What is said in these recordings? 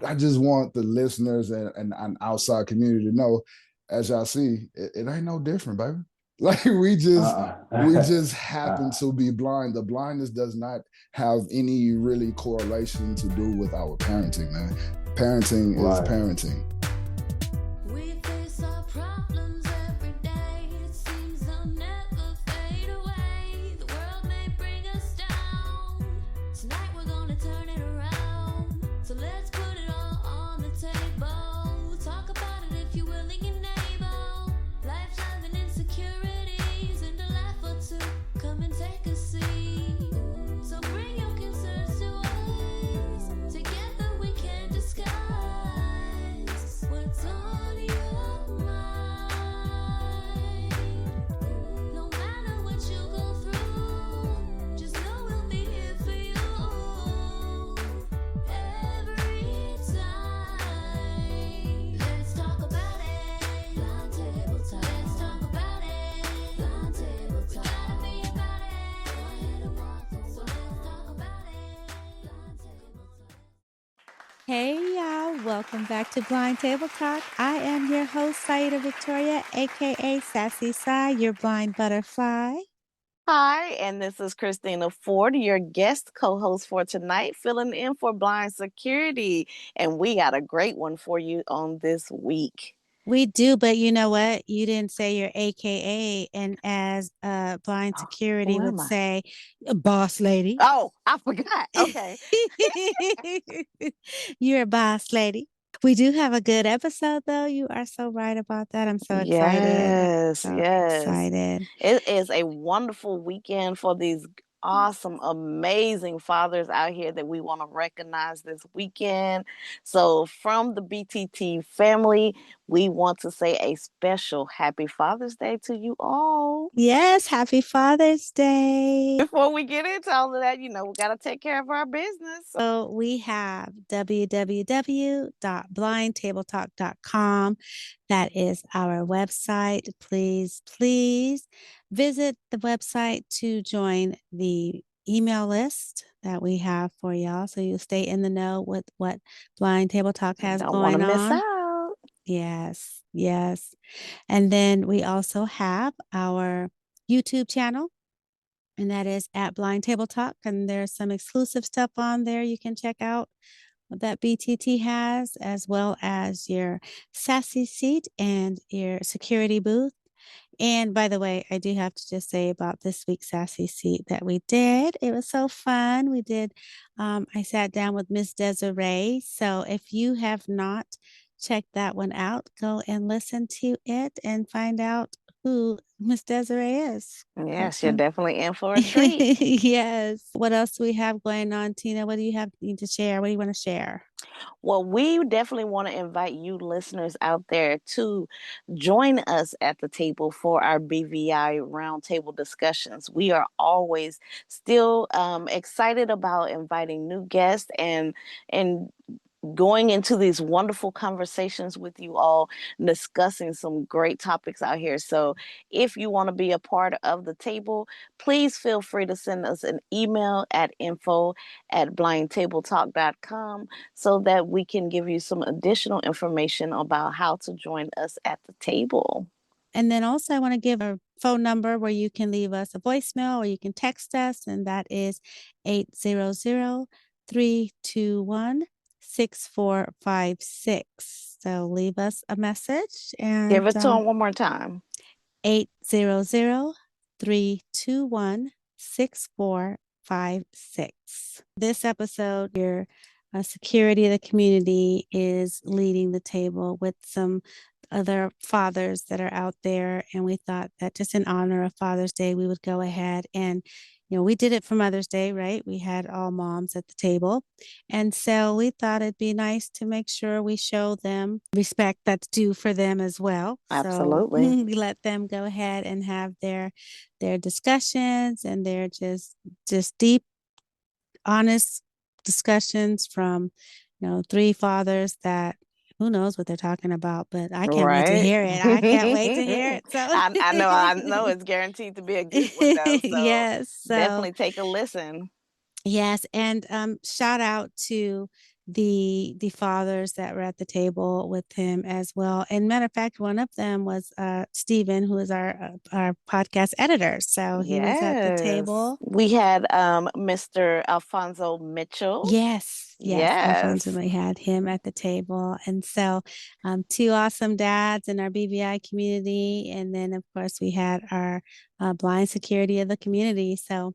I just want the listeners and outside community to know, as y'all see, it ain't no different, baby. Like we Uh-uh. just happen to be blind. The blindness does not have any really correlation to do with our parenting, man. Parenting is Right. parenting. We face our problems every day. It seems they'll never fade away. The world may bring us down. Tonight we're gonna turn it around. So let's put it all on the table. Talk about it if you're willing and able. Life's having insecurities and a laugh or two. Come and take a seat. So bring your concerns to us. Together we can discuss what's on your mind. No matter what you go through, just know we'll be here for you every time. Let's talk about it. Round table talk. Let's talk about it. Round table talk. We gotta be about it. Go ahead and walk the walk. So let's talk about it. Round table talk. Hey y'all, welcome back to Blind Table Talk. I am your host, Saida Victoria, aka Sassy Sai, your blind butterfly. Hi, and this is Christina Ford, your guest co-host for tonight, filling in for Blind Security. And we got a great one for you on this week. We do, but you know what? You didn't say your AKA, and as blind Oh, security who would am I? say, boss lady. Oh, I forgot. Okay. You're a boss lady. We do have a good episode, though. You are so right about that. I'm so excited. Yes, So yes. excited. It is a wonderful weekend for these awesome, amazing fathers out here that we want to recognize this weekend. So, from the BTT family, we want to say a special happy Father's Day to you all. Yes, happy Father's Day. Before we get into all of that, we got to take care of our business. So we have www.blindtabletalk.com. That is our website. Please, please visit the website to join the email list that we have for y'all. So you'll stay in the know with what Blind Table Talk has Don't want to going miss on. out. Yes, yes. And then we also have our YouTube channel, and that is at Blind Table Talk. And there's some exclusive stuff on there you can check out that BTT has, as well as your sassy seat and your security booth. And by the way, I do have to just say about this week's sassy seat that we did. It was so fun. We did. I sat down with Miss Desiree. So if you have not checked that one out, go and listen to it and find out who Miss Desiree is. Yes, you're definitely in for a treat. Yes. What else do we have going on, Tina? What do you need to share? What do you want to share? Well, we definitely want to invite you listeners out there to join us at the table for our BVI roundtable discussions. We are always still excited about inviting new guests and going into these wonderful conversations with you all, discussing some great topics out here. So if you want to be a part of the table, please feel free to send us an email at info@blindtabletalk.com so that we can give you some additional information about how to join us at the table. And then also, I want to give a phone number where you can leave us a voicemail or you can text us, and that is 800-321-6456. So leave us a message and give it to them one more time. 800-321-6456. This episode, your security of the community is leading the table with some other fathers that are out there. And we thought that just in honor of Father's Day, we would go ahead and, we did it for Mother's Day, right? We had all moms at the table. And so we thought it'd be nice to make sure we show them respect that's due for them as well. Absolutely. So we let them go ahead and have their discussions and their just deep, honest discussions from, three fathers that who knows what they're talking about, but I can't wait to hear it. I can't wait to hear it. So I know it's guaranteed to be a good one though. So yes. So definitely take a listen. yes. And shout out to the fathers that were at the table with him as well. And matter of fact, one of them was Steven, who is our podcast editor. So he was at the Yes. table. We had Mr. Alfonso Mitchell. Yes, Alfonso, Yes. we had him at the table. And so two awesome dads in our BVI community. And then, of course, we had our blind security of the community. So,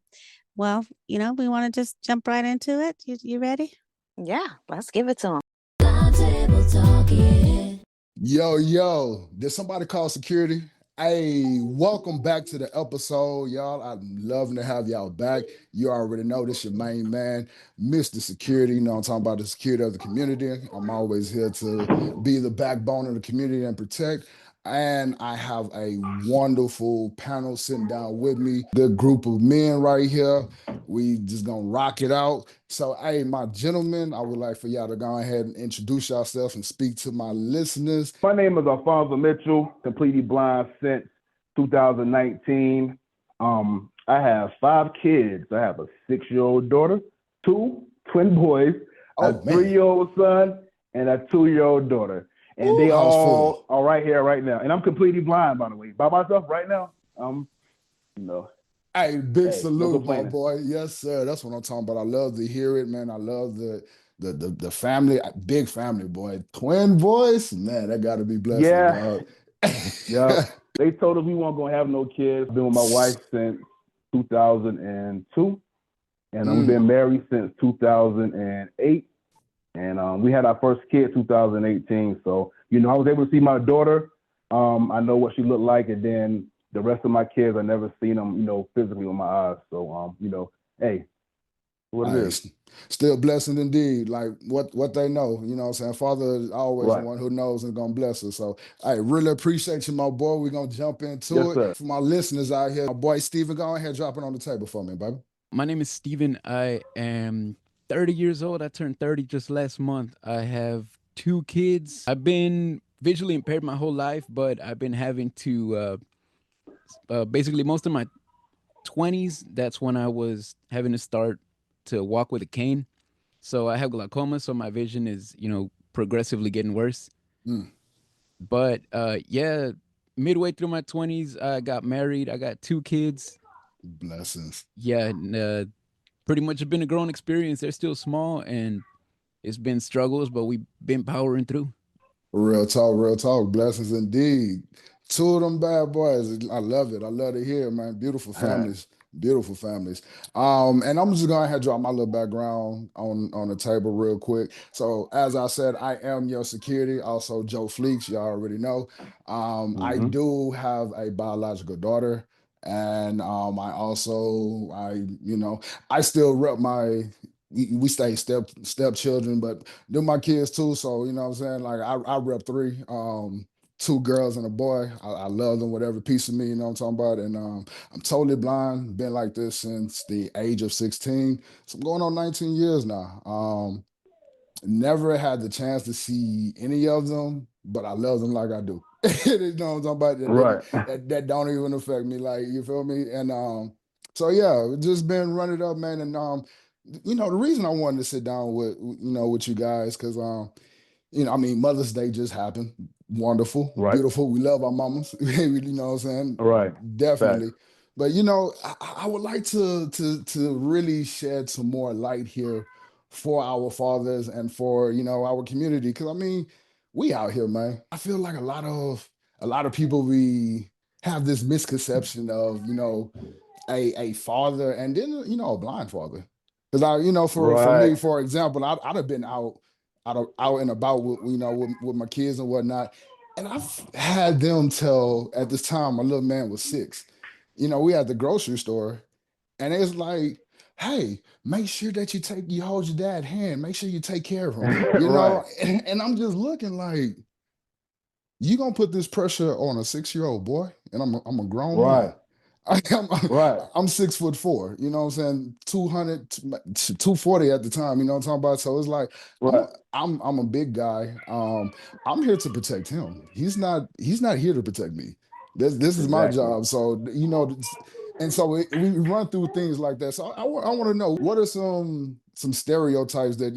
well, we want to just jump right into it. You ready? Yeah, let's give it to him. Blind table talking. Yo, did somebody call security? Hey, welcome back to the episode, y'all. I'm loving to have y'all back. You already know this your main man, Mr. Security. You know I'm talking about the security of the community. I'm always here to be the backbone of the community and protect. And I have a wonderful panel sitting down with me. Good group of men right here. We just gonna rock it out. So, hey, my gentlemen, I would like for y'all to go ahead and introduce yourself and speak to my listeners. My name is Alfonso Mitchell, completely blind since 2019. I have 5 kids. I have a 6-year-old daughter, 2 twin boys, a 3-year-old son, and a 2-year-old daughter. And they all are right here right now. And I'm completely blind, by the way. By myself right now. Hey, big salute, my complaining. boy. Yes, sir. That's what I'm talking about. I love to hear it, man. I love the family, big family, boy. Twin boys, man, that gotta be blessing, Yeah. dog. Yeah. They told us we weren't gonna have no kids. I've been with my wife since 2002. And we've been married since 2008. And we had our first kid 2018. So, I was able to see my daughter. I know what she looked like. And then the rest of my kids, I never seen them, physically with my eyes. So, hey, what it is. Still blessing indeed. Like what they know, you know what I'm saying? Father is always the one who knows and gonna bless us. So I really appreciate you, my boy. We're gonna jump into it. Sir. For my listeners out here, my boy Steven, go ahead, drop it on the table for me, baby. My name is Steven. I am 30 years old. I turned 30 just last month. I have 2 kids. I've been visually impaired my whole life, but I've been having to basically most of my 20s, that's when I was having to start to walk with a cane. So I have glaucoma, so my vision is, progressively getting worse. But yeah, midway through my 20s, I got married. I got 2 kids. Blessings. Yeah, and, pretty much it's been a growing experience. They're still small and it's been struggles, but we've been powering through. Real talk. Blessings indeed. 2 of them bad boys. I love it. I love to hear, man. Beautiful families. Beautiful families. And I'm just gonna drop my little background on the table real quick. So as I said, I am your security, also Joe Fleeks, y'all already know. I do have a biological daughter, and I still rep we stay stepchildren, but they're my kids too. So, you know what I'm saying? Like I rep 3, 2 girls and a boy. I love them with every piece of me, you know what I'm talking about? And I'm totally blind, been like this since the age of 16. So I'm going on 19 years now. Never had the chance to see any of them, but I love them like I do. You know what I'm talking about? That don't even affect me, like, you feel me? And so yeah, just been running up, man. And the reason I wanted to sit down with you guys, because Mother's Day just happened. Wonderful, beautiful. We love our mamas. You know what I'm saying? Right. Definitely. But I would like to really shed some more light here for our fathers and for our community. Because we out here, man. I feel like a lot of people, we have this misconception of a father and then a blind father. Because for me, for example, I'd have been out and about with my kids and whatnot, and I've had them tell, at this time my little man was 6. We at the grocery store, and it's like, hey, make sure that you hold your dad's hand, make sure you take care of him, and I'm just looking like, you gonna put this pressure on a 6-year-old boy, and I'm a grown man. I'm 6'4", you know what I'm saying? 200, 240 at the time, you know what I'm talking about? So it's like, I'm a big guy. I'm here to protect him. He's not here to protect me. This is my job. So, and so we run through things like that. So I want to know, what are some stereotypes that,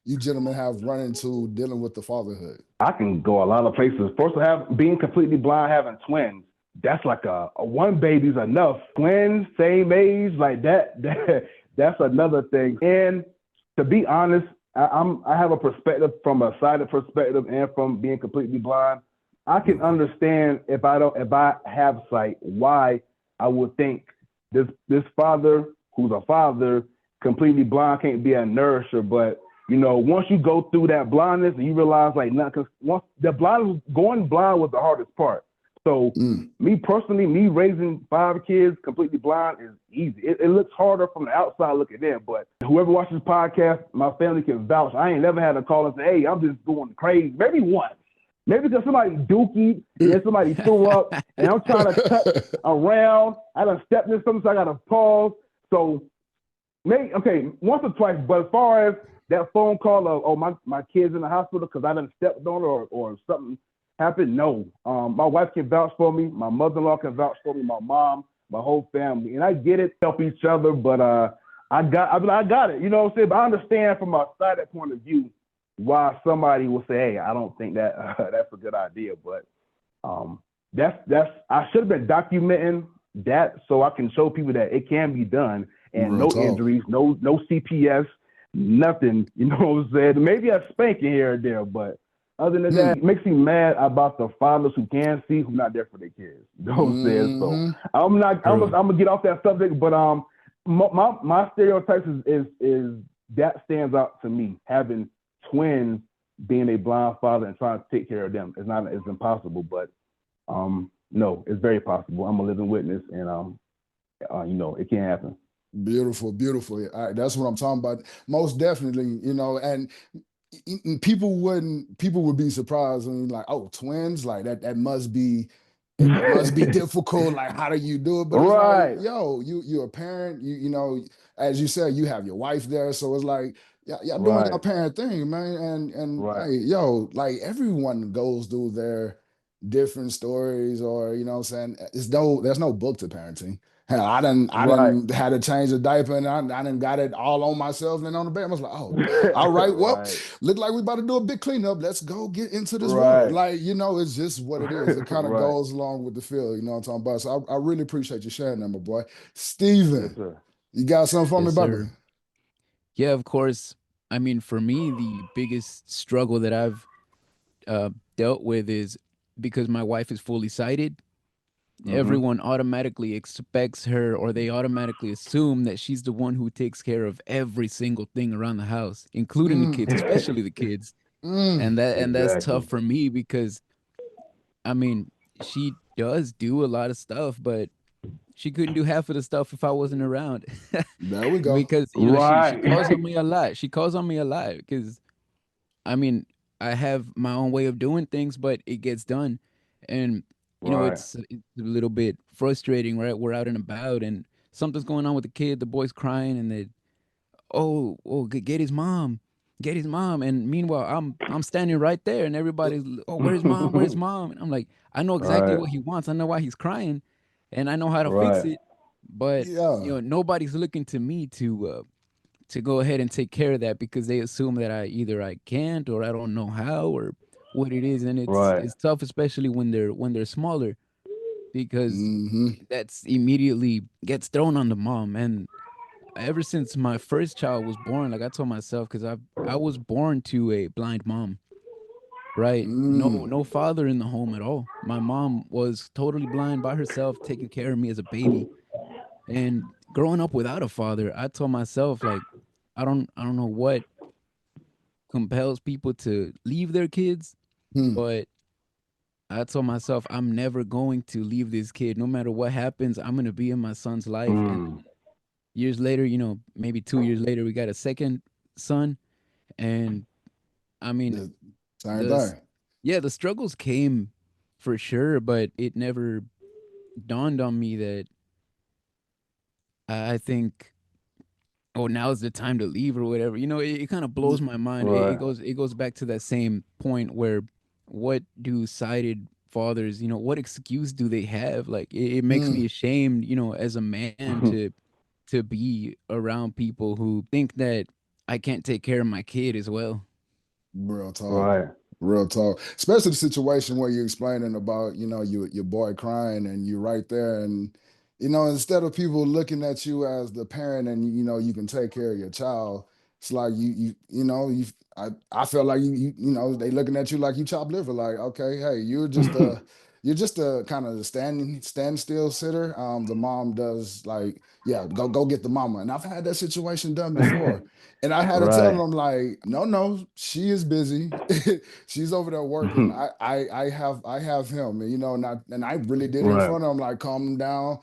you gentlemen have run into dealing with the fatherhood? I can go a lot of places. First, to have being completely blind, having twins. That's like a one baby's enough. Twins, same age, like that. That's another thing. And to be honest, I have a perspective from a sighted perspective and from being completely blind. I can understand if I have sight why I would think this father who's a father completely blind can't be a nourisher, but once you go through that blindness and you realize like not because once the blind going blind was the hardest part. So Mm, me personally, me raising 5 kids completely blind is easy. It looks harder from the outside looking in, but whoever watches this podcast, my family can vouch. I ain't never had a call and say, "Hey, I'm just going crazy." Maybe once, maybe because somebody dookie and then somebody threw up, and I'm trying to cut around. I done stepped in something, so I got to pause. So maybe okay, once or twice. But as far as that phone call of my kid's in the hospital because I done stepped on her or something happened, no. My wife can vouch for me. My mother-in-law can vouch for me. My mom, my whole family, and I get it, help each other. But I got it. You know what I'm saying? But I understand from a sighted point of view why somebody will say, "Hey, I don't think that that's a good idea." But that's I should have been documenting that so I can show people that it can be done and real no talk. injuries, no CPS, nothing. You know what I'm saying? Maybe a spanking here or there, but other than Mm, that, it makes me mad about the fathers who can see who not there for their kids. You know what I'm saying? So hmm I'm not. I'm True. gonna get off that subject, but my stereotypes is that stands out to me. Having twins, being a blind father and trying to take care of them is not. It's impossible, but no, it's very possible. I'm a living witness, and it can happen. Beautiful, beautiful. That's what I'm talking about. Most definitely, and people would be surprised when like, oh, twins, like that must be it must be difficult. Like, how do you do it? But it's like, Right, yo, you're a parent, as you said, you have your wife there. So it's like, yeah, y'all doing your right, parent thing, man. And right, hey, yo, like everyone goes through their different stories, or what I'm saying? There's no book to parenting. Hell, I right, done had to change a diaper, and I done got it all on myself and on the bed. I was like, oh, all right, well, right, look like we about to do a big cleanup. Let's go get into this world. right, Like, it's just what it is. It kind of right. goes along with the feel, you know what I'm talking about? So I really appreciate you sharing that, my boy. Yes, Steven, sir. you got something for me, Yes, brother? sir. Yeah, of course. I mean, for me, the biggest struggle that I've uh, dealt with is because my wife is fully sighted. Mm-hmm. Everyone automatically expects her, or they automatically assume that she's the one who takes care of every single thing around the house, including the Mm, kids, especially the kids. mm, And that's tough Exactly. for me because I mean, she does do a lot of stuff, but she couldn't do half of the stuff if I wasn't around. there we go. Because she Right. calls on me a lot. She calls on me a lot because I mean, I have my own way of doing things, but it gets done. And Right. it's a little bit frustrating, right? We're out and about and something's going on with the kid, the boy's crying and they get his mom. Get his mom. And meanwhile, I'm standing right there and everybody's, "Oh, where's mom? Where's mom?" And I'm like, "I know exactly Right. what he wants. I know why he's crying and I know how to fix Right. it." But, Yeah. nobody's looking to me to go ahead and take care of that because they assume that I can't or I don't know how or what it is, and it's Right. it's tough, especially when they're smaller, because Hmm that's immediately gets thrown on the mom. And ever since my first child was born, like I told myself, because I was born to a blind mom, right? No, Mm. no father in the home at all. My mom was totally blind by herself, taking care of me as a baby. And growing up without a father, I told myself like I don't know what compels people to leave their kids, Hmm. but I told myself I'm never going to leave this kid. No matter what happens, I'm going to be in my son's life. And Mm. years later, maybe 2 years later, we got a second son. And I mean, The same the thing. yeah, the struggles came for sure, but it never dawned on me that I think, oh, now's the time to leave or whatever. It kind of blows my mind. It Right. goes back to that same point where what do sighted fathers, what excuse do they have? Like it makes me Mm. ashamed, as a man to be around people who think that I can't take care of my kid as well. Real talk. Right. Real talk. Especially the situation where you're explaining about, your boy crying and you're right there. And, instead of people looking at you as the parent and, you can take care of your child, it's like I feel like they looking at you like you chopped liver, like, okay, hey, you're just a kind of standstill sitter. The mom does like, yeah, go get the mama. And I've had that situation done before. And I had to tell Right. them like, no, she is busy. She's over there working. I have him, and I really did it in Right. front of him, like calm him down,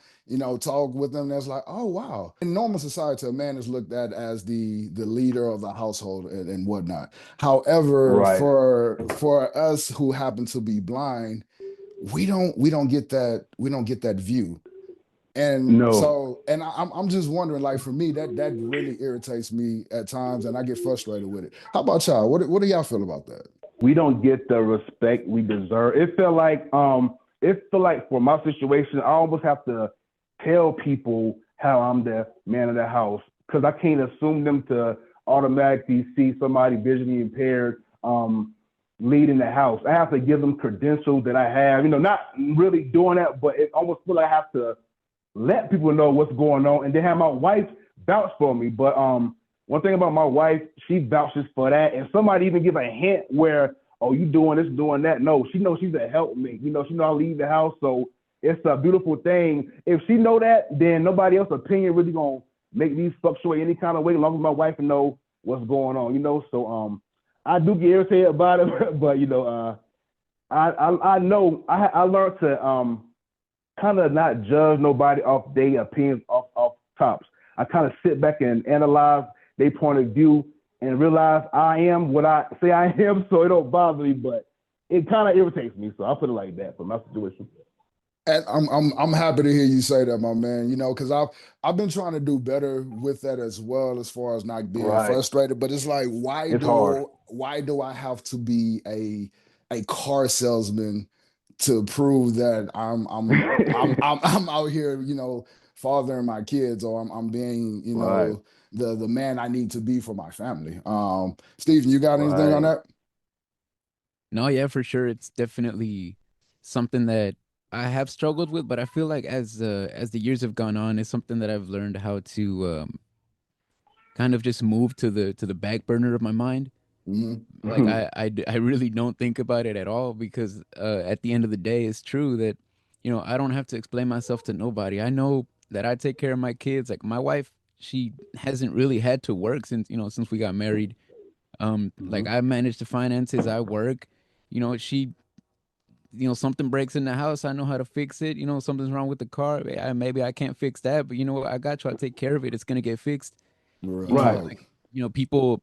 talk with them. That's like, oh wow. In normal society, a man is looked at as the leader of the household and whatnot. However, Right. for us who happen to be blind, we don't get that view. And No, so, and I'm just wondering, like for me, that really irritates me at times, and I get frustrated with it. How about y'all? What do y'all feel about that? we don't get the respect we deserve. It feel like for my situation, I almost have to tell people how I'm the man of the house because I can't assume them to automatically see somebody visually impaired leading the house. I have to give them credentials that I have. Not really doing that, but it almost feel like I have to let people know what's going on, and then have my wife vouch for me. But one thing about my wife, she vouches for that, and somebody even give a hint where, oh, you doing this, doing that. No, she knows she's a helpmate. She know I leave the house, so it's a beautiful thing. If she know that, then nobody else's opinion really gonna make me fluctuate any kind of way, as long as my wife know what's going on. So I do get irritated about it, but I know I learned to kind of not judge nobody off their opinions off tops. I kind of sit back and analyze their point of view and realize I am what I say I am, so it don't bother me, but it kind of irritates me. So I put it like that for my situation. And I'm happy to hear you say that, my man. Because I've been trying to do better with that as well, as far as not being Right. frustrated. But it's like, why It's hard. do why do I have to be a car salesman to prove that I'm out here, fathering my kids, or I'm being, Right. the man I need to be for my family. Steven, you got anything on Right. that? No, yeah, for sure. It's definitely something that I have struggled with, but I feel like as the years have gone on, it's something that I've learned how to kind of just move to the back burner of my mind. Hmm. Like I really don't think about it at all because at the end of the day, it's true that I don't have to explain myself to nobody. I know that I take care of my kids. Like my wife, she hasn't really had to work since we got married. Like I manage the finances, I work. She something breaks in the house, I know how to fix it. Something's wrong with the car. Maybe I can't fix that, but you know what? I got you. I take care of it. It's gonna get fixed. Real Right. talk. Like people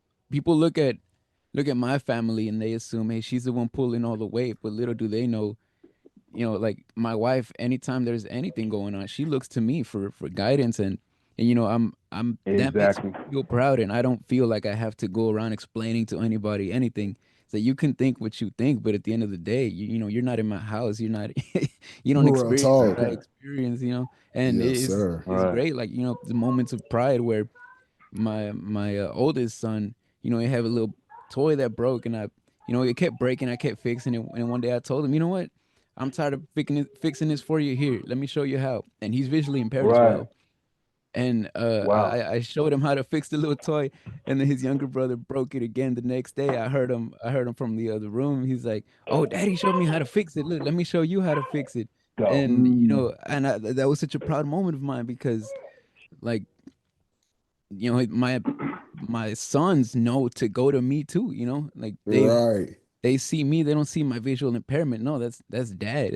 look at my family and they assume, hey, she's the one pulling all the weight. But little do they know, like my wife, anytime there's anything going on, she looks to me for guidance and I'm that makes me Exactly. feel proud and I don't feel like I have to go around explaining to anybody anything. So you can think what you think, but at the end of the day, you're not in my house. You're not you don't Real experience talk. what I experience, and Yes, it's sir. it's Right. great. Like, the moments of pride where my oldest son, he have a little toy that broke, and it kept breaking. I kept fixing it, and one day I told him, you know what? I'm tired of fixing this for you. Here, let me show you how. And he's visually impaired as Right. well. And Wow. I showed him how to fix the little toy, and then his younger brother broke it again the next day. I heard him from the other room. He's like, "Oh, Daddy showed me how to fix it. Look, let me show you how to fix it." Go. And Mm, that was such a proud moment of mine because, like, my sons know to go to me too. Like right. they see me, they don't see my visual impairment. No, that's dad.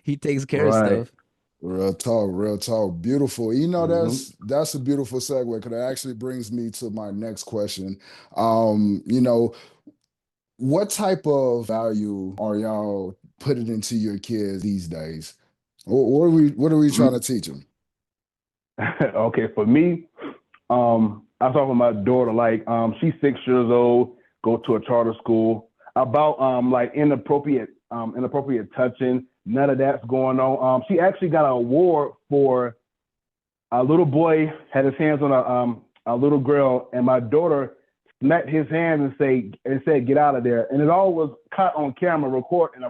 He takes care of Right. stuff. Real talk, real talk. Beautiful. Hmm. That's a beautiful segue because it actually brings me to my next question. Um, you know, what type of value are y'all putting into your kids these days? What are we trying to teach them? Okay, for me, I talk with my daughter. Like, she's 6 years old, go to a charter school. About like inappropriate touching. None of that's going on. She actually got an award for a little boy had his hands on a little girl, and my daughter smacked his hand and said, "Get out of there." And it all was caught on camera, recording.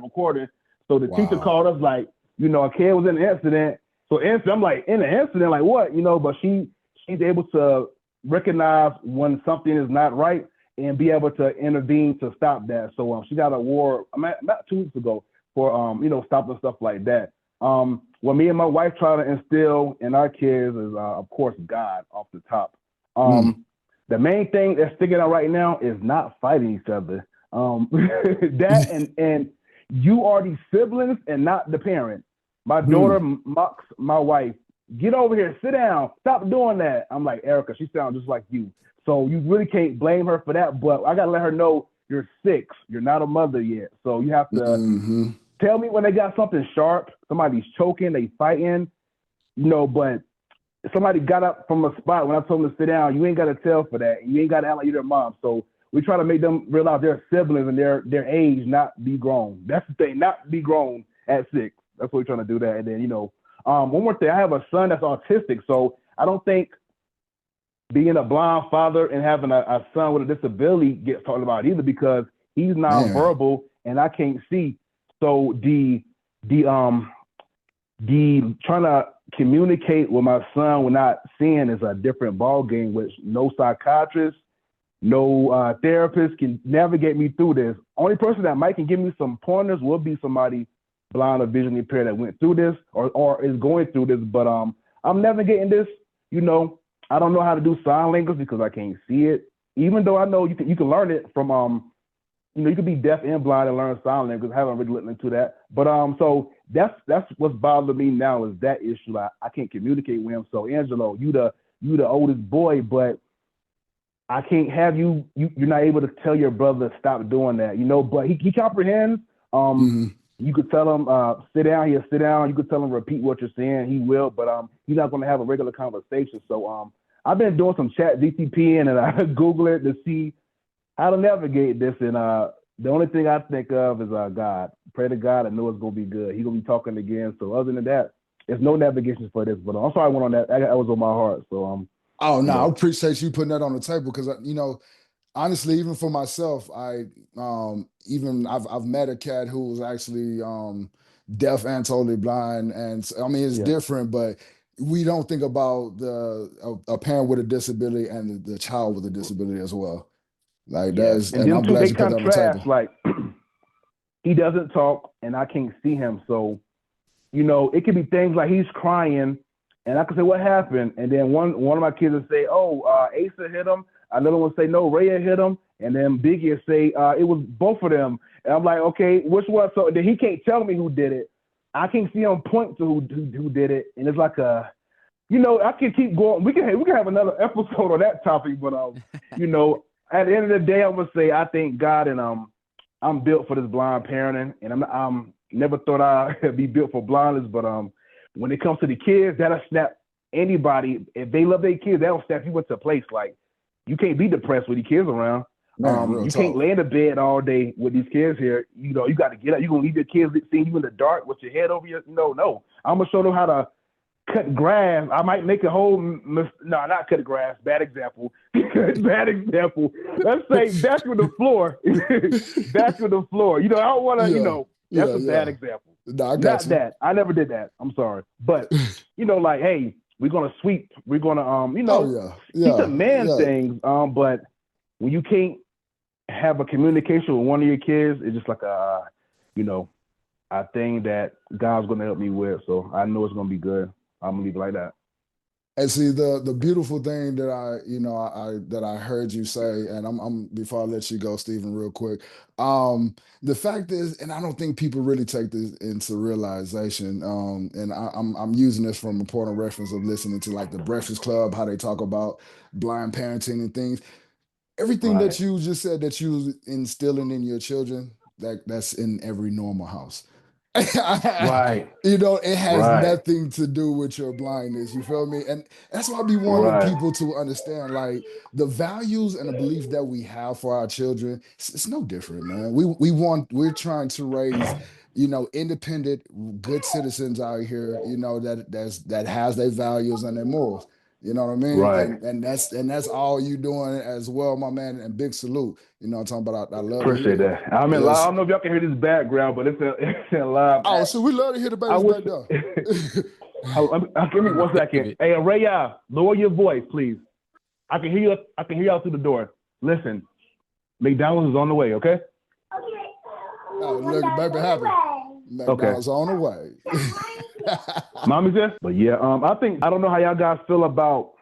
So the teacher Wow. called us like, a kid was in an incident. So I'm like, in an incident, like what? But she's able to recognize when something is not right and be able to intervene to stop that. So she got an award about 2 weeks ago for stopping stuff like that. What me and my wife try to instill in our kids is of course God off the top. Mm. The main thing that's sticking out right now is not fighting each other. That and you are the siblings and not the parent. My daughter mocks my wife. Get over here, sit down, stop doing that. I'm like, Erica, she sounds just like you. So you really can't blame her for that. But I gotta let her know you're 6. You're not a mother yet. So you have to tell me when they got something sharp, somebody's choking, they fighting, but somebody got up from a spot when I told them to sit down, you ain't got to tell for that. You ain't got to act like you're their mom. So we try to make them realize they're siblings and their age, not be grown. That's the thing, not be grown at 6. That's what we're trying to do that. And then, one more thing, I have a son that's autistic. So I don't think being a blind father and having a son with a disability gets talked about either, because he's nonverbal and I can't see. So the trying to communicate with my son when not seeing is a different ball game, which no psychiatrist, no therapist can navigate me through this. Only person that might can give me some pointers will be somebody blind or visually impaired that went through this or is going through this. But I'm navigating this. I don't know how to do sign language because I can't see it. Even though I know you can learn it from you can be deaf and blind and learn sign language. I haven't really looked into that. But so that's what's bothering me now is that issue. I can't communicate with him. So Angelo, you the oldest boy, but I can't have you're not able to tell your brother stop doing that, but he comprehends. You could tell him sit down, he'll sit down. You could tell him repeat what you're saying, he will, but he's not gonna have a regular conversation. So I've been doing some chat GTP and I Google it to see how to navigate this. And the only thing I think of is God. Pray to God. I know it's gonna be good. He's gonna be talking again. So other than that, there's no navigation for this. But I'm sorry I went on that. That was on my heart. So Oh no, I appreciate you putting that on the table because honestly, even for myself, I've met a cat who was actually deaf and totally blind, and I mean it's different, but we don't think about a parent with a disability and the child with a disability as well. Like and and them I'm two glad they you put that on the contrast. table. Like he doesn't talk and I can't see him. So it could be things like he's crying and I can say, what happened? And then one of my kids would say, oh, Asa hit him. Another one would say, no, Rhea hit him. And then Biggie would say, it was both of them. And I'm like, okay, which one? So then he can't tell me who did it. I can see him point to who did it. And it's like I can keep going. We can have another episode on that topic, but at the end of the day, I'm gonna say I thank God, and I'm built for this blind parenting, and I'm never thought I'd be built for blindness, but when it comes to the kids, that'll snap anybody. If they love their kids, that'll snap you into a place. Like you can't be depressed with your kids around. Man, real You talk. can't lay in the bed all day with these kids here. You got to get up. You gonna leave your kids seeing you in the dark with your head over your. No. I'm gonna show them how to cut grass. I might make a whole not cut grass. Bad example. Bad example. Let's say back with the floor. Back with the floor. I don't want to. That's a bad example. No, I got Not you. that. I never did that. I'm sorry. But like, hey, we're gonna sweep. We're gonna teach them man things. But when you can't have a communication with one of your kids, it's just like a thing that God's gonna help me with. So I know it's gonna be good. I'm gonna leave it like that. And see the beautiful thing that I heard you say, and I'm before I let you go, Stephen, real quick. The fact is, and I don't think people really take this into realization. And I'm using this from a point of reference of listening to like the Breakfast Club, how they talk about blind parenting and things. Everything Right. that you just said that you instilling in your children, that's in every normal house. Right. It has Right. nothing to do with your blindness. You feel me? And that's why I be wanting Right. people to understand, like the values and the beliefs that we have for our children. It's no different, man. We're trying to raise, independent, good citizens out here. That has their values and their morals. You know what I mean? Right. And that's all you doing as well, my man. And big salute. You know what I'm talking about? I love to hear Appreciate it. that. I mean, I Yes. don't know if y'all can hear this background, but it's it's in live Oh, so we action. love to hear the I babies wish. back there. Give me In the one thick of second. it. Hey, Raya, lower your voice, please. I can hear you. I can hear y'all through the door. Listen, McDonald's is on the way. Okay. Oh, look, baby happy. Okay. McDonald's on the way. Mommy's there. But yeah, I don't know how y'all guys feel about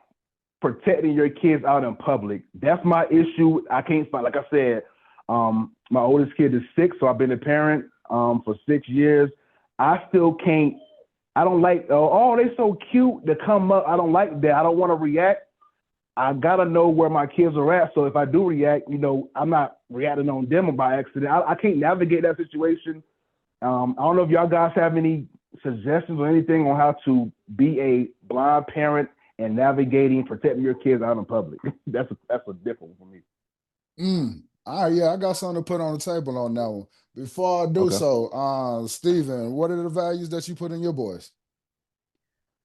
protecting your kids out in public. That's my issue. I can't find, like I said, my oldest kid is 6, so I've been a parent for 6 years. I still can't. I don't like. Oh, they so cute to come up. I don't like that. I don't want to react. I gotta know where my kids are at. So if I do react, I'm not reacting on them by accident. I can't navigate that situation. I don't know if y'all guys have any suggestions or anything on how to be a blind parent and navigating protecting your kids out in public. That's a different one for me. All right, yeah, I got something to put on the table on that one. Before I do Okay. so, Steven, what are the values that you put in your boys?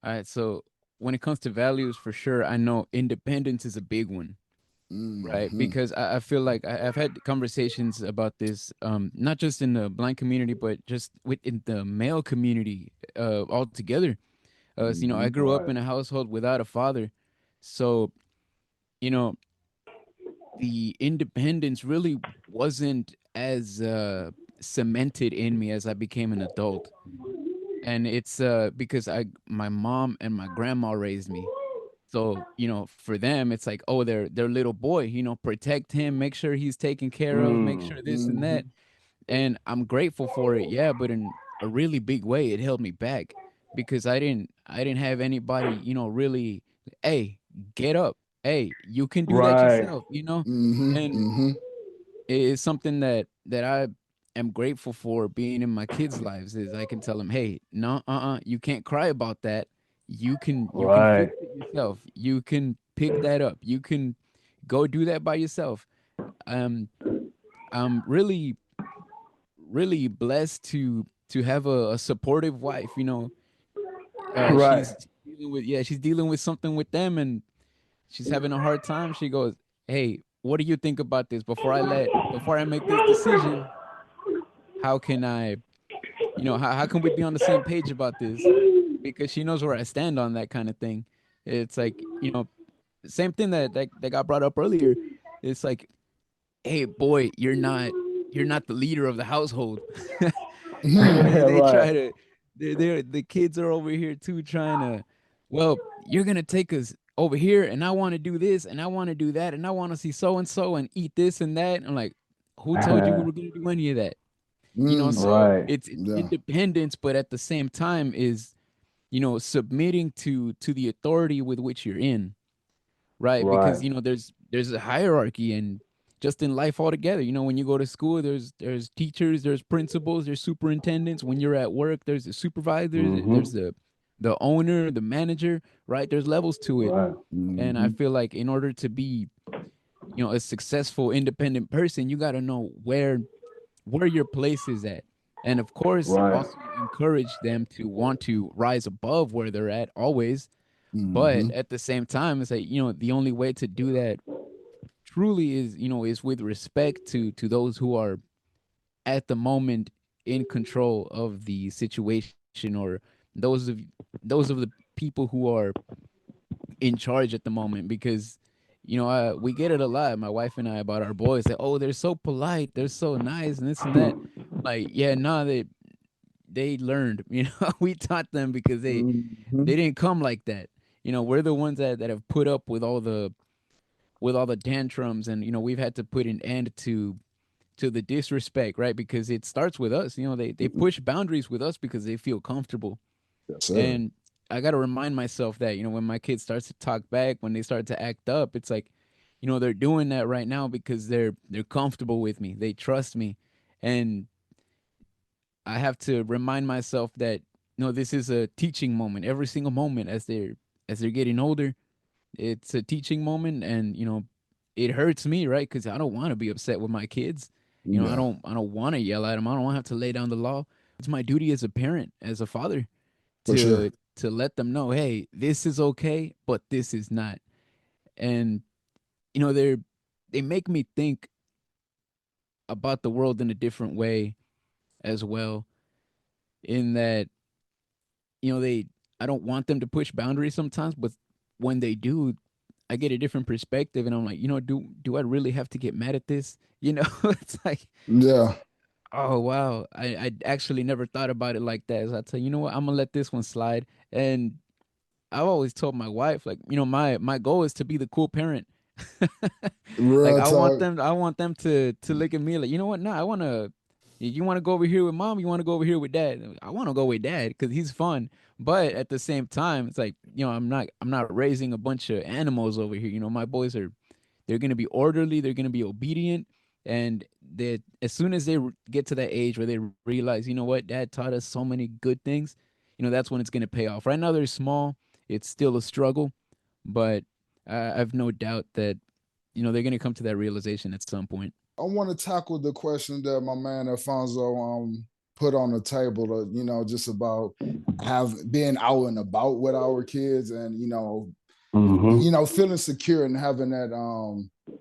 All right. So when it comes to values, for sure, I know independence is a big one, right? Hmm. Because I feel like I've had conversations about this, not just in the blind community, but just within the male community altogether. So, I Hmm. grew up Right. in a household without a father. So, you know, the independence really wasn't as cemented in me as I became an adult. And it's because my mom and my grandma raised me. So, for them, it's like, oh, their little boy, protect him, make sure he's taken care of, make Mm. sure this and that. Hmm. And I'm grateful for it, yeah, but in a really big way, it held me back because I didn't have anybody, really, hey, get up. Hey, you can do that Right. yourself. Hmm. And Hmm. it is something that I am grateful for being in my kids' lives is I can tell them, hey, no, you can't cry about that. You can Right. fix it yourself. You can pick that up. You can go do that by yourself. Um, I'm really blessed to have a supportive wife. Right. She's dealing with something with them, and she's having a hard time. She goes, hey, what do you think about this before I make this decision? How can I, how can we be on the same page about this? Because she knows where I stand on that kind of thing. It's like, same thing that got brought up earlier. It's like, hey, boy, you're not the leader of the household. They Right. try to, the kids are over here too trying to, well, you're gonna take us over here, and I want to do this, and I want to do that, and I want to see so and so and eat this and that. I'm like, who told you we were gonna do any of that? So Right. it's Yeah. independence, but at the same time is, submitting to the authority with which you're in, right? Right. Because there's a hierarchy, and just in life altogether, when you go to school, there's teachers, there's principals, there's superintendents. When you're at work, there's the supervisor, there's Mm-hmm. the owner, the manager, right? There's levels to it. Right. And I Hmm. feel like in order to be, a successful independent person, you got to know where your place is at. And of course, Right. also encourage them to want to rise above where they're at always. But Hmm. at the same time, it's like, the only way to do that truly is with respect to those who are at the moment in control of the situation, or those of those of the people who are in charge at the moment. Because we get it a lot, my wife and I, about our boys, that, oh, they're so polite, they're so nice, and this and that. Like, yeah, no, they learned, we taught them because they Mm-hmm. they didn't come like that. We're the ones that have put up with all the tantrums, and we've had to put an end to the disrespect, right? Because it starts with us. They push boundaries with us because they feel comfortable. Yes, sir. And I got to remind myself that, when my kid starts to talk back, when they start to act up, it's like, they're doing that right now because they're comfortable with me, they trust me. And I have to remind myself that, this is a teaching moment. Every single moment as they're getting older, it's a teaching moment. And it hurts me, right? Because I don't want to be upset with my kids. I Yeah, don't want to yell at them. I don't want to have to lay down the law. It's my duty as a parent, as a father, for to sure. to let them know, hey, this is okay, but this is not. And they make me think about the world in a different way as well. In that, they I don't want them to push boundaries sometimes, but when they do, I get a different perspective, and I'm like, do I really have to get mad at this? It's like, Yeah. oh wow, I actually never thought about it like that. So I tell you know what, I'm gonna let this one slide. And I've always told my wife, like, my goal is to be the cool parent. Like Real talk. I want them to look at me like, you know what? No, I want to. You want to go over here with mom? You want to go over here with dad? I want to go with dad because he's fun. But at the same time, it's like, I'm not raising a bunch of animals over here. My boys they're gonna be orderly. They're gonna be obedient, and that as soon as they get to that age where they realize, you know what, dad taught us so many good things. That's when it's gonna pay off. Right now they're small. It's still a struggle, but I've no doubt that they're going to come to that realization at some point. I want to tackle the question that my man Alfonso put on the table, just about being out and about with our kids, and Mm-hmm. feeling secure and having that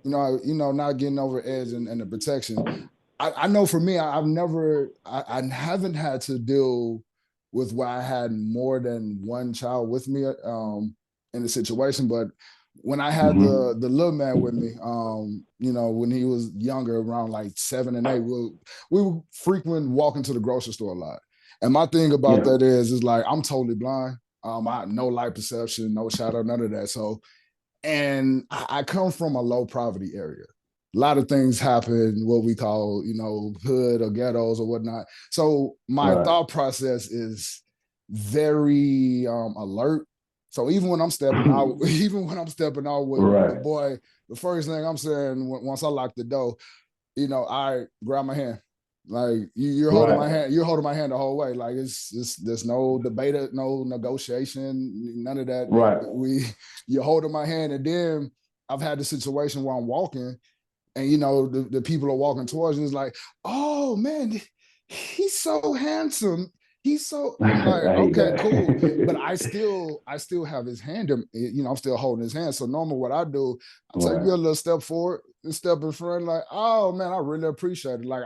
not getting over edge, and the protection. I know for me, I haven't had to deal with where I had more than one child with me in the situation, but when I had Mm-hmm. the little man with me, when he was younger, around like 7 and 8, we would frequent walking to the grocery store a lot. And my thing about Yeah. that is like I'm totally blind. I no light perception, no shadow, none of that. So, and I come from a low poverty area. A lot of things happen, what we call, hood or ghettos or whatnot. So my Right. thought process is very alert. So even when I'm stepping out, even when I'm stepping out with the Right. boy, the first thing I'm saying once I lock the door, I grab my hand. Like you're holding my Right. hand, you're holding my hand the whole way. Like it's there's no debate, no negotiation, none of that. Right. You're holding my hand, and then I've had the situation where I'm walking, and the people are walking towards you. It's like, oh man, he's so handsome. He's so. I'm like, I hate okay, cool, but that. I still have his hand. I'm still holding his hand. So normal, what I do, I take me Right. a little step forward, and step in front. Like, oh man, I really appreciate it. Like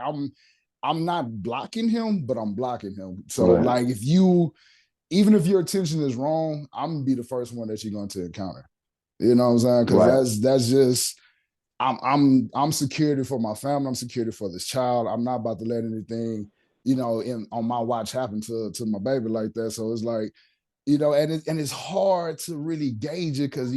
I'm not blocking him, but I'm blocking him. So Right. like, even if your attention is wrong, I'm gonna be the first one that you're going to encounter. You know what I'm saying? Because Right. that's just I'm security for my family. I'm security for this child. I'm not about to let anything, in on my watch happen to my baby like that. So it's like, and it's hard to really gauge it because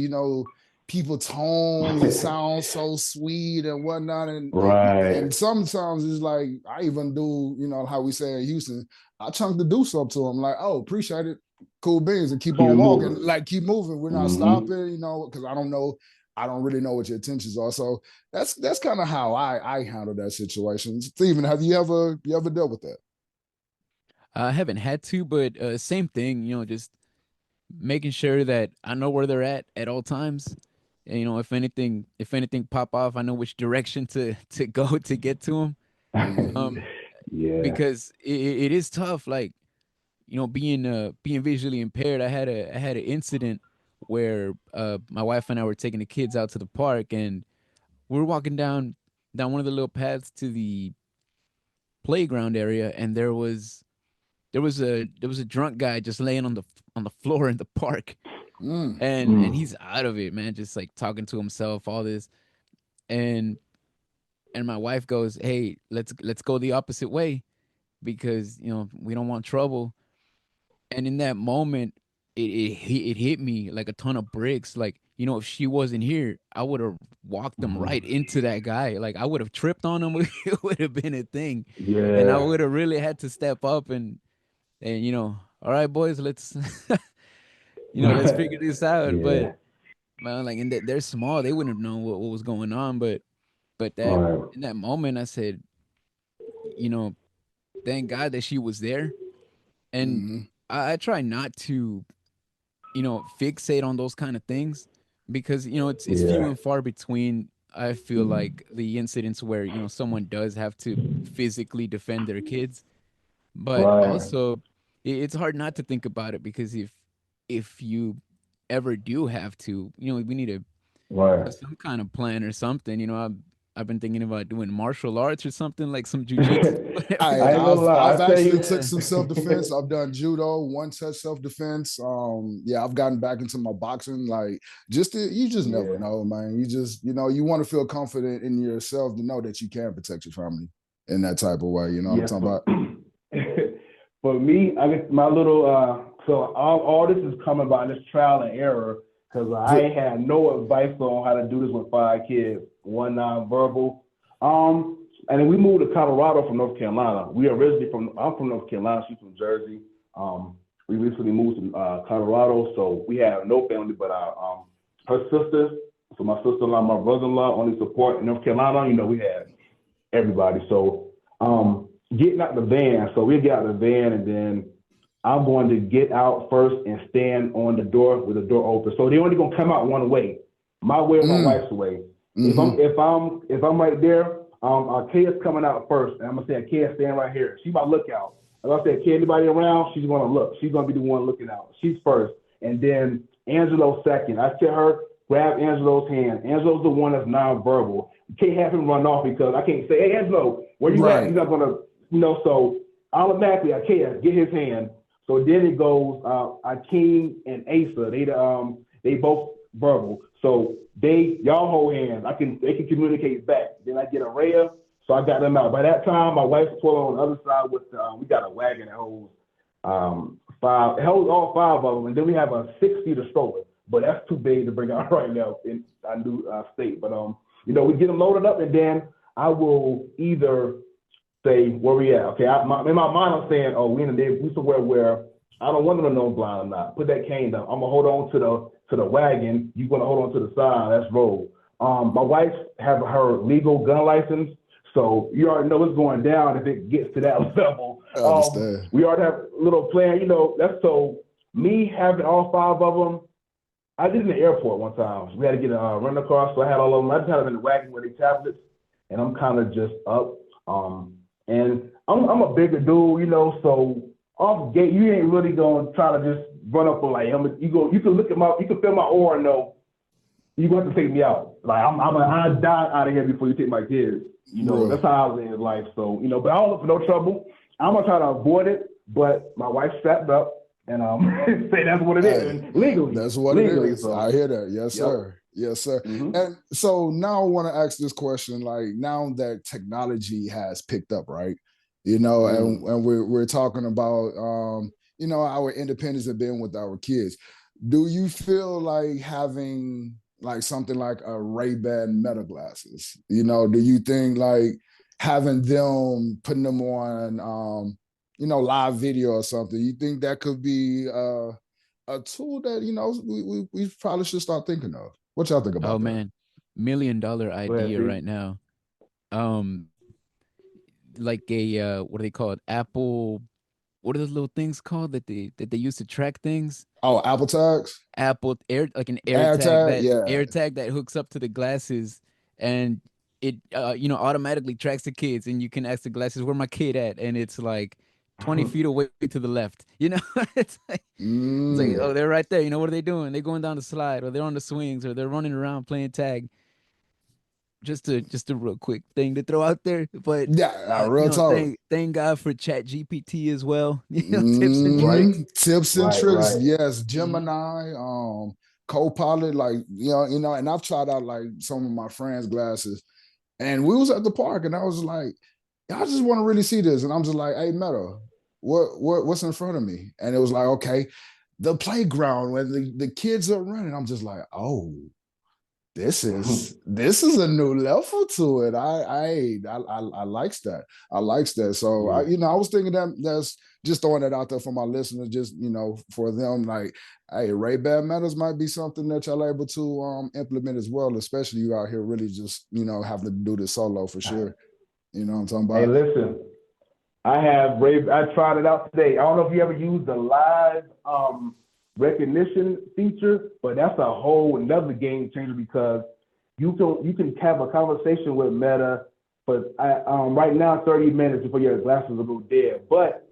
people tones, it sounds so sweet and whatnot, and Right. sometimes it's like I even do, how we say in Houston, I chunk the deuce up to them like, oh, appreciate it, cool beans, and keep Keep it on walking, moving. like keep moving. We're not Mm-hmm. stopping, because I don't really know what your intentions are. So that's kind of how I handle that situation. Steven, have you ever dealt with that? I haven't had to, but same thing. Just making sure that I know where they're at all times. And, if anything pop off, I know which direction to go to get to them. Mm-hmm. Um, Yeah. because it is tough. Like, being visually impaired, I had an incident where my wife and I were taking the kids out to the park, and we were walking down one of the little paths to the playground area, and there was a drunk guy just laying on the floor in the park, Mm. and Mm. he's out of it, man, just like talking to himself, all this. And and my wife goes, hey, let's go the opposite way because we don't want trouble. And in that moment, it hit me like a ton of bricks. Like, if she wasn't here, I would have walked them Mm. right into that guy. Like, I would have tripped on him. It would have been a thing, and I Yeah. would have really had to step up and all right, boys, let's let's Right. figure this out. But Yeah. man, like, and they're small, they wouldn't have known what was going on. But that Right. in that moment, I said, you know, thank God that she was there. And Mm-hmm. I try not to fixate on those kind of things because it's few Yeah. and far between. I feel like the incidents where someone does have to physically defend their kids, but Right. also it's hard not to think about it because if you ever do have to, we need to Right. have some kind of plan or something. I've been thinking about doing martial arts or something like some jujitsu, whatever. I I ain't gonna lie. I've I tell actually you. took Yeah. some self defense. I've done judo, one touch self defense. Yeah, I've gotten back into my boxing. Like, you just never Yeah. know, man. You just you want to feel confident in yourself to know that you can protect your family in that type of way. You know what I'm Yes. talking about? For me, I guess my little so all this is coming by this trial and error because I Good. ain't had no advice on how to do this with 5 kids, one nonverbal. And then we moved to Colorado from North Carolina. I'm from North Carolina, she's from Jersey. We recently moved to Colorado, so we have no family but our her sister. So my sister-in-law, my brother-in-law, only support in North Carolina. We had everybody. So getting out the van. So we get out the van and then I'm going to get out first and stand on the door with the door open. So they're only gonna come out one way, my way or my wife's way. Mm-hmm. If I'm right there, Arkea's coming out first, and I'm gonna say Arkea stand right here. She's my lookout. If I say Arkea, anybody around, she's gonna look. She's gonna be the one looking out. She's first, and then Angelo second. I tell her grab Angelo's hand. Angelo's the one that's nonverbal. You can't have him run off because I can't say, hey Angelo, where you at? Right. He's not gonna, So automatically Arkea get his hand. So then it goes Akeem and Asa. They both verbal. So y'all hold hands. They can communicate back. Then I get Araya, so I got them out. By that time, my wife's pulling on the other side with we got a wagon that holds it holds all 5 of them, and then we have a 6-seater stroller. But that's too big to bring out right now in our new state. But we get them loaded up, and then I will either say where we at. Okay, in my mind I'm saying, oh, we somewhere where I don't want them to know I'm blind or not. Put that cane down. I'm gonna hold on to the wagon. You're gonna hold on to the side. Let's roll. My wife have her legal gun license, so you already know what's going down if it gets to that level. I understand. We already have a little plan. That's so me having all 5 of them. I did in the airport one time. We had to get a rental car, so I had all of them. I just had them in the wagon with the tablets, and I'm kind of just up. And I'm a bigger dude, so off gate, you ain't really gonna try to just run up on like him. You can feel my aura and know you going to take me out. Like I die out of here before you take my kids. That's how I live life. So but I don't look for no trouble. I'm gonna try to avoid it, but my wife strapped up and say that's what it is. Hey, legally. that's what legally, it is. so. I hear that. Yes, Yep. sir. Yes, sir. Mm-hmm. And so now I want to ask this question, like now that technology has picked up, right? And we're talking about our independence and being with our kids. Do you feel like having like something like a Ray-Ban Meta glasses? Do you think like having them, putting them on live video or something, you think that could be a tool that we probably should start thinking of? What y'all think about Oh that? man, $1 million idea right now. Like a what do they call it? Apple. What are those little things called that they use to track things? Oh, Apple tags, Apple Air, like an air tag, yeah. air tag that hooks up to the glasses, and it automatically tracks the kids, and you can ask the glasses, "Where my kid at?" And it's like 20 feet away to the left. It's like, oh, they're right there. What are they doing? They're going down the slide, or they're on the swings, or they're running around playing tag. Just a real quick thing to throw out there, but Yeah, real talk. thank God for Chat GPT as well. Tips and tricks. Tips and tricks. Right. Yes, Gemini, Copilot, like and I've tried out like some of my friends' glasses, and we was at the park, and I was like, I just want to really see this, and I'm just like, hey, Meta, what's in front of me? And it was like, okay, the playground where the kids are running. I'm just like, oh. This is a new level to it. I likes that. I likes that. So I was thinking that's just throwing it out there for my listeners, just for them, like, hey, Ray-Ban Metas might be something that y'all able to implement as well, especially you out here really just having to do this solo for sure. You know what I'm talking about? Hey, listen, I tried it out today. I don't know if you ever used the live recognition feature, but that's a whole another game changer because you can have a conversation with Meta, but right now 30 minutes before your glasses will go dead. But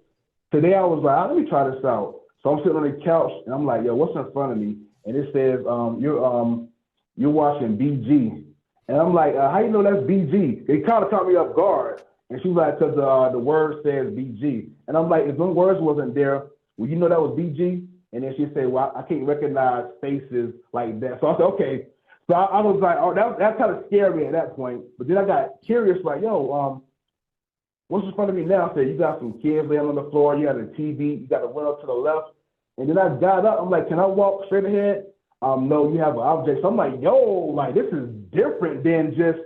today I was like, let me try this out. So I'm sitting on the couch and I'm like, yo, what's in front of me? And it says, you're watching BG. And I'm like, how you know that's BG? It kind of caught me off guard. And she was like, because the word says BG. And I'm like, if those words wasn't there, well, you know that was BG? And then she said, well, I can't recognize faces like that. So I said, okay. So I was like, oh, that's kind of scary at that point. But then I got curious, like, yo, what's in front of me now? I said, you got some kids laying on the floor, you got a TV, you got a window to the left. And then I got up, I'm like, can I walk straight ahead? No, you have an object. So I'm like, yo, like this is different than just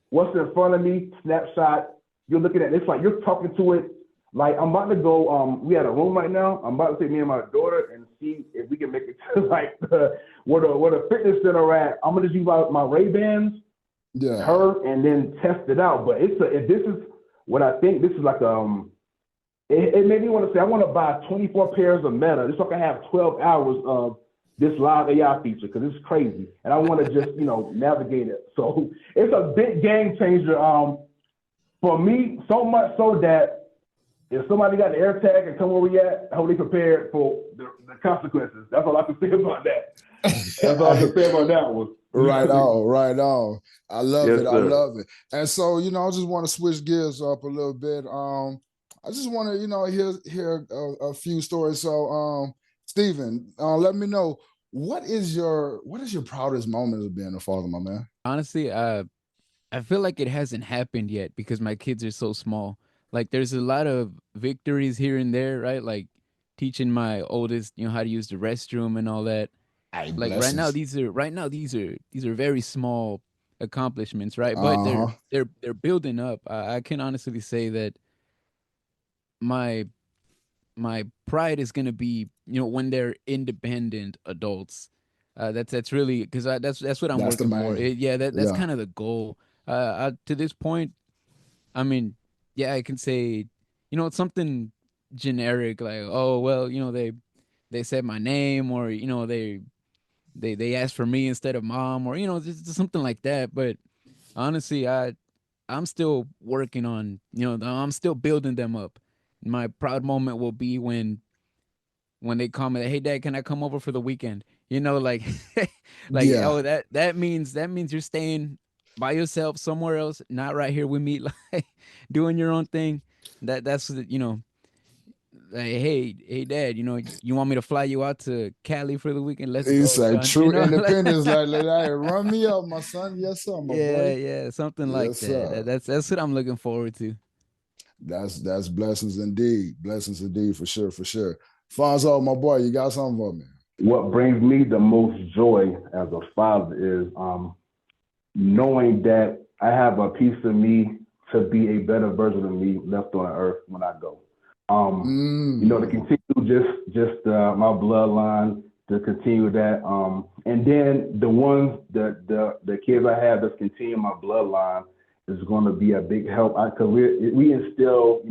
what's in front of me, snapshot. You're looking at it, it's like you're talking to it. Like I'm about to go, we had a room right now. I'm about to take me and my daughter and see if we can make it to like where the fitness center at. I'm gonna just use my Ray-Bans, her, and then test it out. But if this is what I think, this is like it made me want to say I want to buy 24 pairs of Meta just so I can have 12 hours of this live AI feature because it's crazy, and I want to just navigate it. So it's a big game changer for me, so much so that if somebody got the air tag and come where we at, I hope they prepared for the consequences. That's all I can say about that. That's all I can say about that one. Right on, right on. I love Yes, it. sir. I love it. And so, I just want to switch gears up a little bit. I just want to, hear a few stories. So, Steven, let me know what is your proudest moment of being a father, my man? Honestly, I feel like it hasn't happened yet because my kids are so small. Like there's a lot of victories here and there, right? Like teaching my oldest, how to use the restroom and all that. Hey, Like blessings. these are very small accomplishments, right? But Uh-huh. they're building up. I can honestly say that my my pride is gonna be, when they're independent adults. That's really because that's what I'm That's the working for. main. Yeah, that's Yeah. kind of the goal. To this point, I mean, yeah, I can say, it's something generic like, oh well, they said my name, or they asked for me instead of mom, or just something like that. But honestly, I'm still working on, I'm still building them up. My proud moment will be when they comment, hey dad, can I come over for the weekend? Like like, Yeah. oh, that means you're staying by yourself somewhere else, not right here with me, like doing your own thing. That's like, hey dad, you want me to fly you out to Cali for the weekend? Let's It's go, a son. true Like, independence. Like, hey, run me up, my son. Yes, sir, my yeah, boy. yeah, something like Yes, that. sir. That's what I'm looking forward to. That's blessings indeed. Blessings indeed, for sure, for sure. Fonzo, my boy, you got something for me? What brings me the most joy as a father is knowing that I have a piece of me to be a better version of me left on the earth when I go. To continue my bloodline, to continue that, and then the ones the kids I have that's continuing my bloodline is going to be a big help because we instill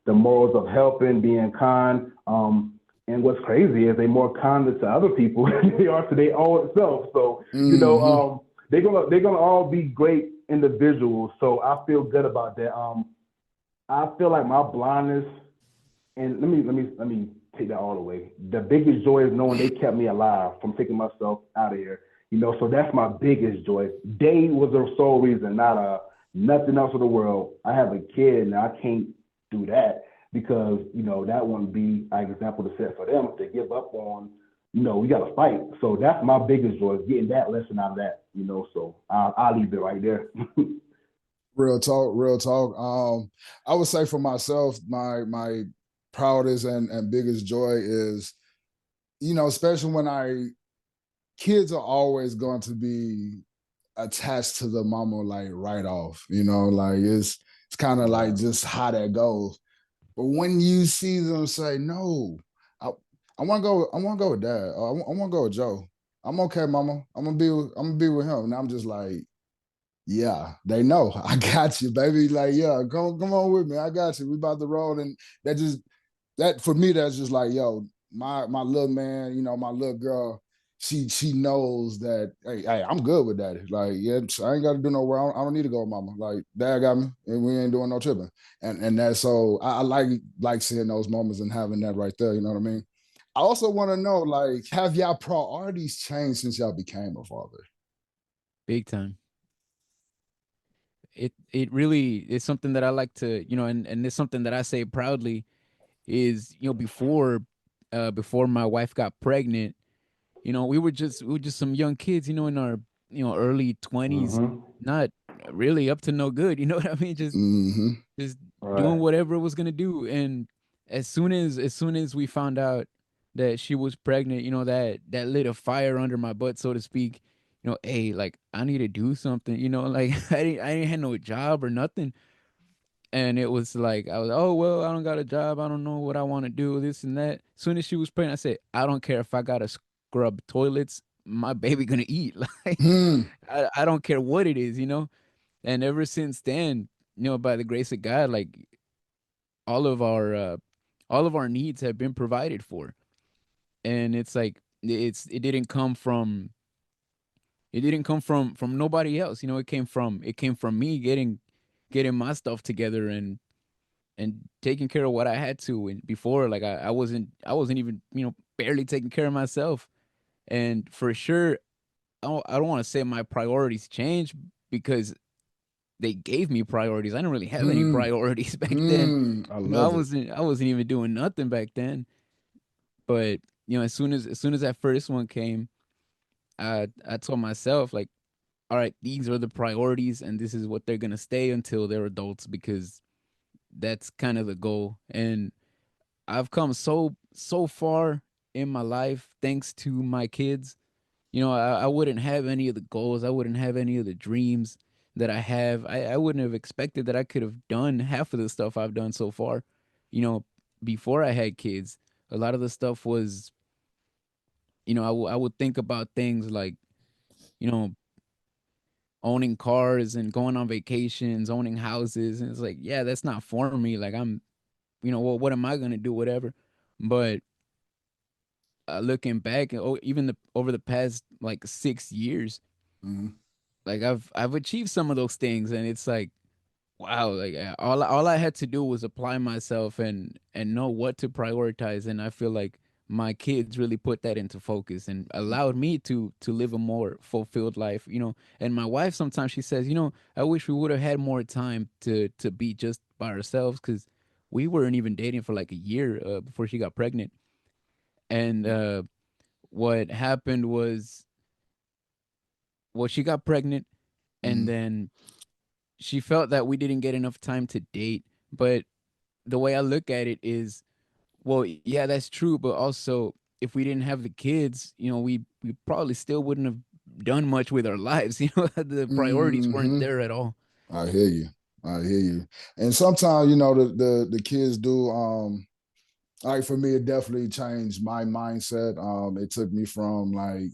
the morals of helping, being kind. And what's crazy is they're more kinder to other people than they are to their own self. So they're gonna all be great individuals. So I feel good about that. I feel like my blindness, and let me take that all the way. The biggest joy is knowing they kept me alive from taking myself out of here. So that's my biggest joy. They was the sole reason, not nothing else in the world. I have a kid and I can't do that because that wouldn't be an example to set for them to give up on. We got to fight. So that's my biggest joy, getting that lesson out of that. So I'll leave it right there. Real talk, real talk. I would say for myself, my proudest and biggest joy is, especially when kids are always going to be attached to the mama like right off, like it's kind of like just how that goes. But when you see them say, no, I, I want to go, with dad. I want to go with Joe. I'm okay, mama. I'm gonna be with him. And I'm just like, yeah, they know. I got you, baby. Like, yeah, come on with me. I got you. We about to roll. And that for me, that's just like, yo, my little man, my little girl, she knows that, hey, I'm good with that. Like, yeah, I ain't got to do no work. I don't need to go with mama. Like, dad got me, and we ain't doing no tripping. And that's so I like seeing those moments and having that right there. You know what I mean? I also want to know, like, have y'all priorities changed since y'all became a father? Big time. It really is something that I like to, and it's something that I say proudly is, before my wife got pregnant, we were just some young kids, in our, early 20s, Mm-hmm. not really up to no good, you know what I mean? Mm-hmm. Just doing Right. whatever it was gonna do. And as soon as we found out that she was pregnant, that lit a fire under my butt, so to speak. Hey, like I need to do something. Like I didn't have no job or nothing, and it was like I was, oh well, I don't got a job. I don't know what I want to do. This and that. As soon as she was pregnant, I said, I don't care if I gotta scrub toilets. My baby gonna eat. Like Hmm. I don't care what it is. And ever since then, by the grace of God, like all of our uh, all of our needs have been provided for. And it's like it didn't come from nobody else. It came from me getting my stuff together and taking care of what I had to. And before, like I wasn't even, barely taking care of myself. And for sure, I don't want to say my priorities changed, because they gave me priorities. I didn't really have any Hmm. priorities back then. Hmm. I I love it. wasn't even doing nothing back then. But as soon as that first one came, I told myself, like, all right, these are the priorities, and this is what they're gonna stay until they're adults, because that's kind of the goal. And I've come so far in my life thanks to my kids. I wouldn't have any of the goals. I wouldn't have any of the dreams that I have. I wouldn't have expected that I could have done half of the stuff I've done so far. You know, Before I had kids, a lot of the stuff was, I would think about things like, you know, owning cars and going on vacations, owning houses. And it's like, yeah, that's not for me. Like, what am I going to do? Whatever. But looking back, even over the past like 6 years, Hmm. like I've achieved some of those things, and it's like, wow, like all I had to do was apply myself and know what to prioritize. And I feel like my kids really put that into focus and allowed me to live a more fulfilled life. And my wife, sometimes she says, I wish we would have had more time to be just by ourselves, because we weren't even dating for like a year before she got pregnant. And what happened was, well, she got pregnant, and Hmm. then she felt that we didn't get enough time to date. But the way I look at it is, well, yeah, that's true, but also, if we didn't have the kids, we probably still wouldn't have done much with our lives. The priorities weren't Hmm. there at all. I hear you. I hear you. And sometimes, the kids do. Like for me, it definitely changed my mindset. It took me from like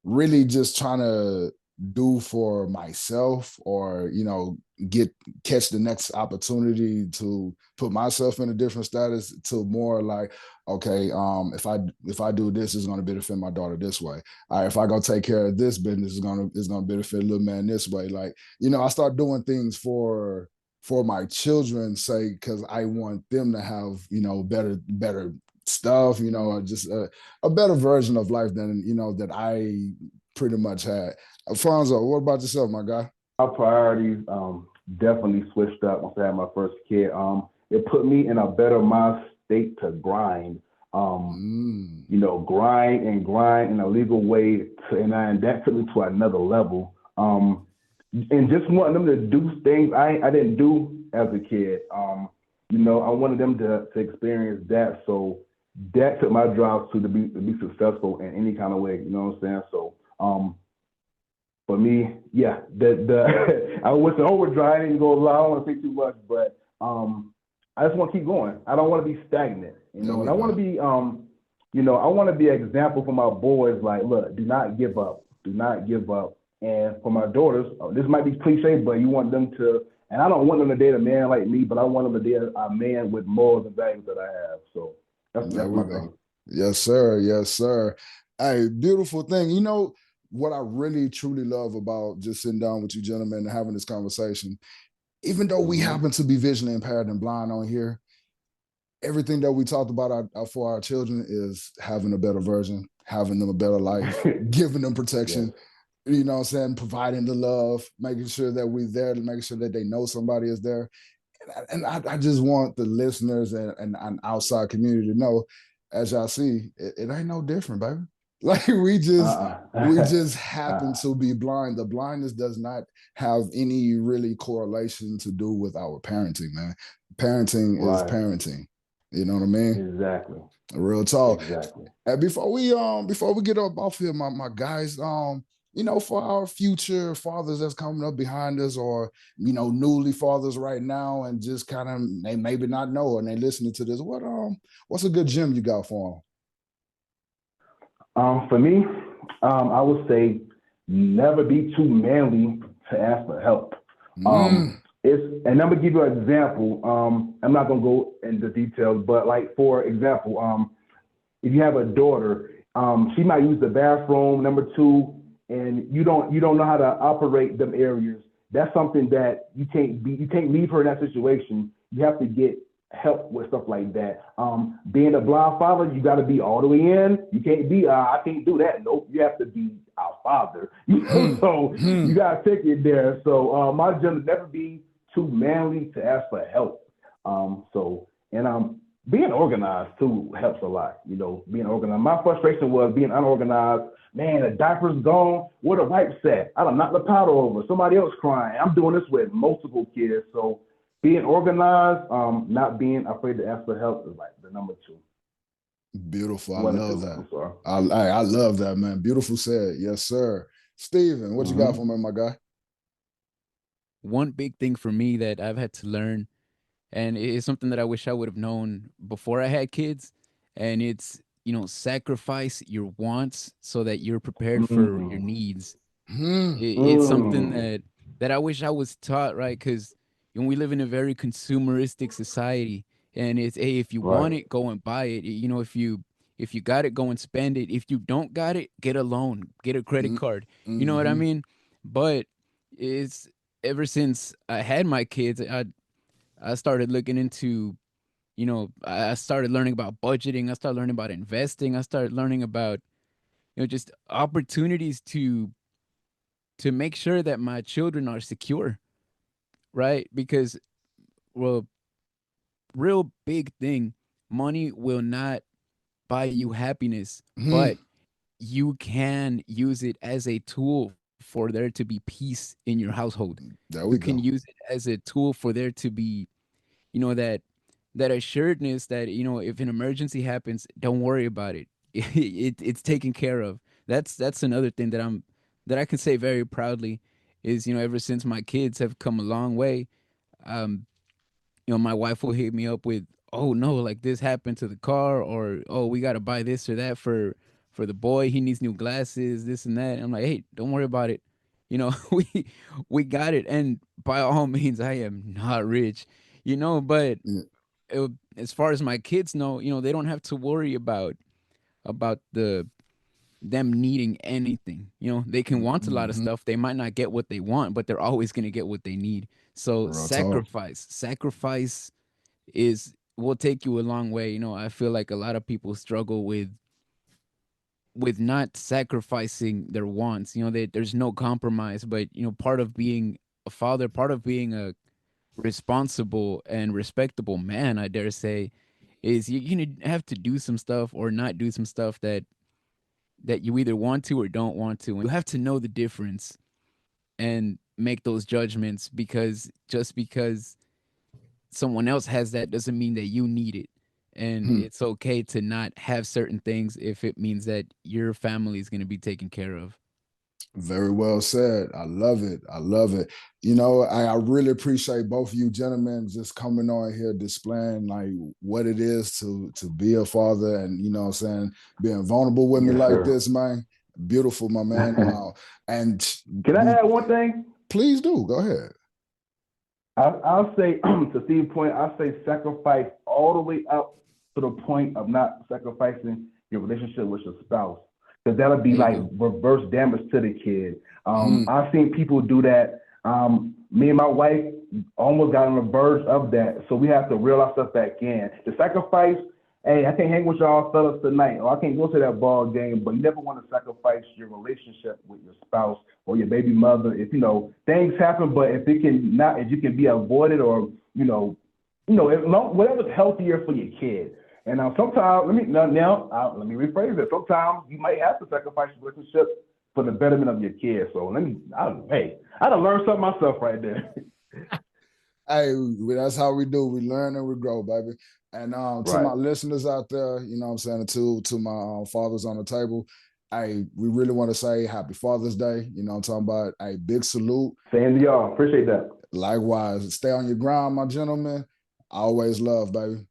really just trying to do for myself, or get catch the next opportunity to put myself in a different status, to more like, okay, if I do this, it's going to benefit my daughter this way. All right, if I go take care of this business, it's going to benefit little man this way. Like, I start doing things for my children's sake, because I want them to have better stuff, just a better version of life than that I pretty much had. Alfonso, what about yourself, my guy? My priorities definitely switched up once I had my first kid. It put me in a better mind state to grind. Um, Mm, grind and grind in a legal way, and that took me to another level. And just wanting them to do things I didn't do as a kid. I wanted them to experience that. So that took my drive to be successful in any kind of way. You know what I'm saying? So for me, yeah, the I was in overdrive. I didn't go loud. I don't want to say too much, but I just want to keep going. I don't want to be stagnant, there and we I want go. to be I want to be an example for my boys. Like, look, do not give up. Do not give up. And for my daughters, this might be cliche, but you want them to. And I don't want them to date a man like me, but I want them to date a man with morals and values that I have. So There that's we my go. thing. Yes, sir. Yes, sir. Hey, beautiful thing. What I really truly love about just sitting down with you gentlemen and having this conversation, even though we Mm-hmm. happen to be visually impaired and blind on here, everything that we talked about for our children is having a better version, having them a better life, giving them protection, you know what I'm saying, providing the love, making sure that we're there, making sure that they know somebody is there. And I just want the listeners and outside community to know, as y'all see, it ain't no different, baby. Like we just happen to be blind. The blindness does not have any really correlation to do with our parenting, man. Parenting is parenting. You know what I mean? Exactly. Real talk. Exactly. And before we get up off here, my guys, you know, for our future fathers that's coming up behind us, or you know, newly fathers right now, and just kind of they maybe not know and they listening to this. What's a good gem you got for them? For me, I would say never be too manly to ask for help. And I'm gonna give you an example. I'm not gonna go into details, but like for example, if you have a daughter, she might use the bathroom, number two, and you don't know how to operate them areas. That's something that you can't leave her in that situation. You have to get help with stuff like that. Being a blind father, you got to be all the way in. You can't be, I can't do that. Nope, you have to be our father. So you got to take it there. So my agenda, never be too manly to ask for help. Being organized too helps a lot. You know, being organized. My frustration was being unorganized. Man, the diaper's gone. Where the wipes at? I done knocked the powder over. Somebody else crying. I'm doing this with multiple kids. So being organized, not being afraid to ask for help is like the number two. Beautiful. I love that. I love that, man. Beautiful said. Yes, sir. Steven, what you got for me, my guy? One big thing for me that I've had to learn, and it's something that I wish I would have known before I had kids, and it's, you know, sacrifice your wants so that you're prepared for your needs. It's something that I wish I was taught, right? Because we live in a very consumeristic society, and it's, hey, if you want it, go and buy it. You know, if you got it, go and spend it. If you don't got it, get a loan, get a credit card. You know what I mean? But it's ever since I had my kids, I started looking into, you know, I started learning about budgeting. I started learning about investing. I started learning about, you know, just opportunities to make sure that my children are secure, right? Because, well, real big thing, money will not buy you happiness, but you can use it as a tool for there to be peace in your household. There You we can go. use it as a tool for there to be, you know, that assuredness that, you know, if an emergency happens, don't worry about it. It's taken care of. That's another thing that I can say very proudly is, you know, ever since my kids have come a long way, um, you know, my wife will hit me up with, "Oh no, like this happened to the car," or, "Oh, we got to buy this or that for the boy. He needs new glasses, this and that." And I'm like, "Hey, don't worry about it. You know, we got it." And by all means, I am not rich, you know, but as far as my kids know, you know, they don't have to worry about them needing anything. You know, they can want a lot of stuff. They might not get what they want, but they're always going to get what they need. So Real talk. sacrifice is will take you a long way. You know, I feel like a lot of people struggle with not sacrificing their wants. You know, there's no compromise, but you know, part of being a father, part of being a responsible and respectable man, I dare say, is you have to do some stuff or not do some stuff that you either want to or don't want to. And you have to know the difference and make those judgments, because just because someone else has that doesn't mean that you need it. And it's okay to not have certain things if it means that your family is going to be taken care of. Very well said. I love it. I love it. You know, I really appreciate both of you gentlemen just coming on here displaying like what it is to be a father, and you know what I'm saying, being vulnerable with me like this, man. Beautiful, my man. And can I add one thing? Please do. Go ahead. I'll say to Steve's point, I'll say sacrifice all the way up to the point of not sacrificing your relationship with your spouse, because that'll be like reverse damage to the kid. I've seen people do that. Me and my wife almost got on the verge of that, so we have to reel ourselves back in. The sacrifice, hey, I can't hang with y'all fellas tonight, or I can't go to that ball game, but you never want to sacrifice your relationship with your spouse or your baby mother. If, things happen, but if you can be avoided, or, whatever's healthier for your kid. And sometimes, let me rephrase it. Sometimes you might have to sacrifice your relationship for the betterment of your kids. So I done learned something myself right there. Hey, that's how we do. We learn and we grow, baby. And to my listeners out there, you know what I'm saying, to my fathers on the table, we really want to say happy Father's Day. You know what I'm talking about? A big salute. Same to y'all. Appreciate that. Likewise. Stay on your grind, my gentlemen. Always love, baby.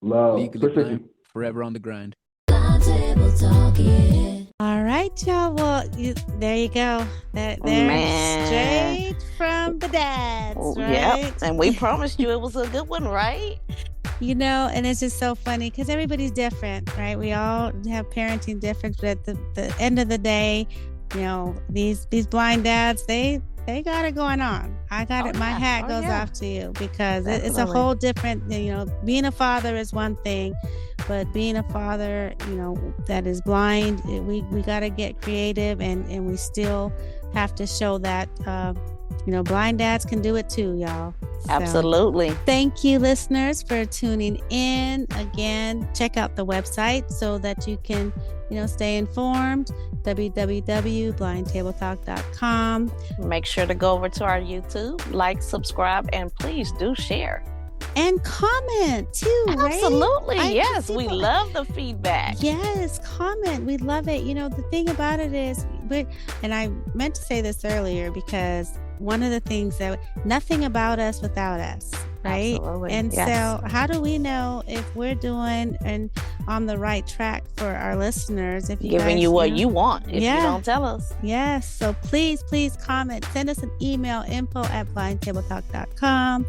Love. Legally blind, forever on the grind. All right, y'all. Well, there you go. They're straight from the dads, right? Yep. And we promised you it was a good one, right? And it's just so funny because everybody's different, right? We all have parenting different, but at the end of the day, these blind dads, they got it going on. I got it. My hat goes off to you because it's a whole different, being a father is one thing, but being a father, that is blind, we got to get creative and we still have to show that, blind dads can do it too, y'all. Absolutely. So, thank you, listeners, for tuning in. Again, check out the website so that you can, stay informed. www.blindtabletalk.com. Make sure to go over to our YouTube, like, subscribe, and please do share. And comment too, right? Absolutely. Yes. We love the feedback. Yes. Comment. We love it. The thing about it is, and I meant to say this earlier because one of the things that nothing about us without us, right? Absolutely. And so how do we know if we're doing and on the right track for our listeners? If giving you what you want, if you don't tell us. Yes. So please comment. Send us an email, info@blindtabletalk.com.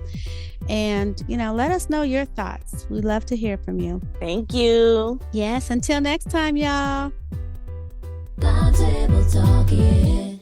And, let us know your thoughts. We'd love to hear from you. Thank you. Yes. Until next time, y'all. Blind Table Talk, yeah.